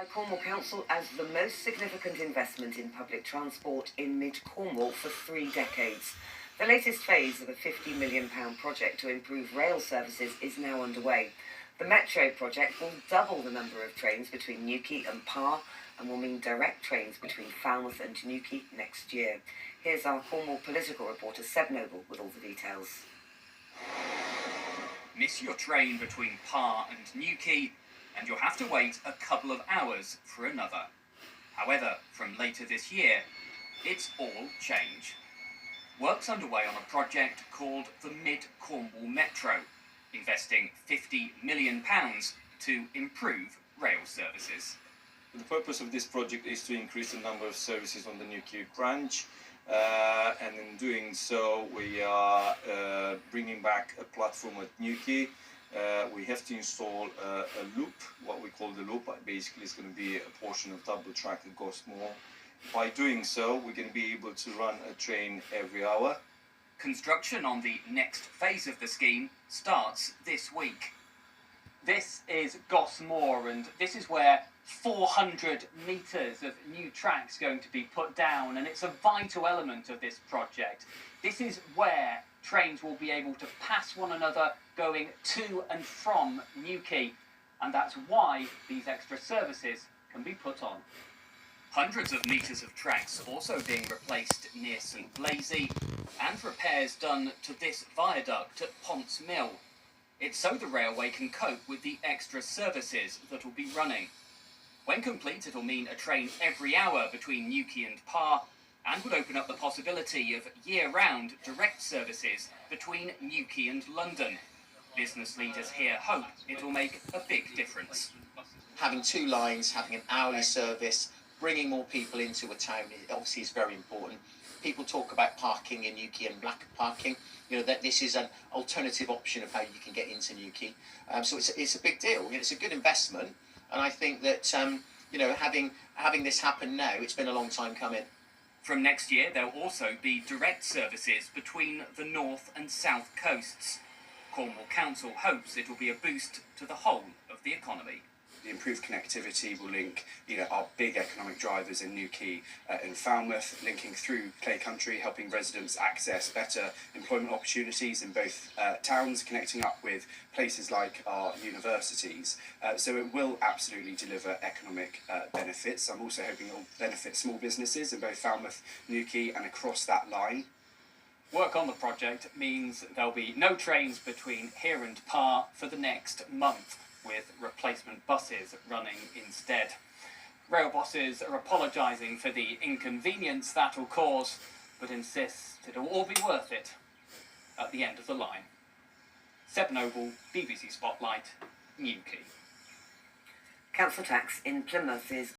By Cornwall Council as the most significant investment in public transport in mid-Cornwall for 3 decades. The latest phase of a £50 million project to improve rail services is now underway. The Metro project will double the number of trains between Newquay and Parr and will mean direct trains between Falmouth and Newquay next year. Here's our Cornwall political reporter Seb Noble with all the details. Miss your train between Parr and Newquay and you'll have to wait a couple of hours for another. However, from later this year, it's all change. Work's underway on a project called the Mid-Cornwall Metro, investing £50 million to improve rail services. The purpose of this project is to increase the number of services on the Newquay branch, and in doing so we are bringing back a platform at Newquay. We have to install a loop, what we call the loop. Basically it's going to be a portion of double track that goes more. By doing so, we're going to be able to run a train every hour. Construction on the next phase of the scheme starts this week. This is Goss Moor, and this is where 400 metres of new tracks going to be put down, and it's a vital element of this project. This is where trains will be able to pass one another going to and from Newquay, and that's why these extra services can be put on. Hundreds of metres of tracks also being replaced near St Blazy, and repairs done to this viaduct at Ponce Mill. It's so the railway can cope with the extra services that will be running. When complete, it'll mean a train every hour between Newquay and Parr, and would open up the possibility of year-round direct services between Newquay and London. Business leaders here hope it'll make a big difference. Having 2 lines, having an hourly service, bringing more people into a town obviously is very important. People talk about parking in Newquay and black parking. You know, that this is an alternative option of how you can get into Newquay. So it's a big deal. It's a good investment, and I think that you know, having this happen now, it's been a long time coming. From next year, there'll also be direct services between the north and south coasts. Cornwall Council hopes it'll be a boost to the whole of the economy. The improved connectivity will link, our big economic drivers in Newquay and Falmouth, linking through Clay Country, helping residents access better employment opportunities in both towns, connecting up with places like our universities. So it will absolutely deliver economic benefits. I'm also hoping it will benefit small businesses in both Falmouth, Newquay and across that line. Work on the project means there'll be no trains between here and Parr for the next month, with replacement buses running instead. Rail bosses are apologising for the inconvenience that'll cause, but insist it'll all be worth it at the end of the line. Seb Noble, BBC Spotlight, Newquay. Council tax in Plymouth is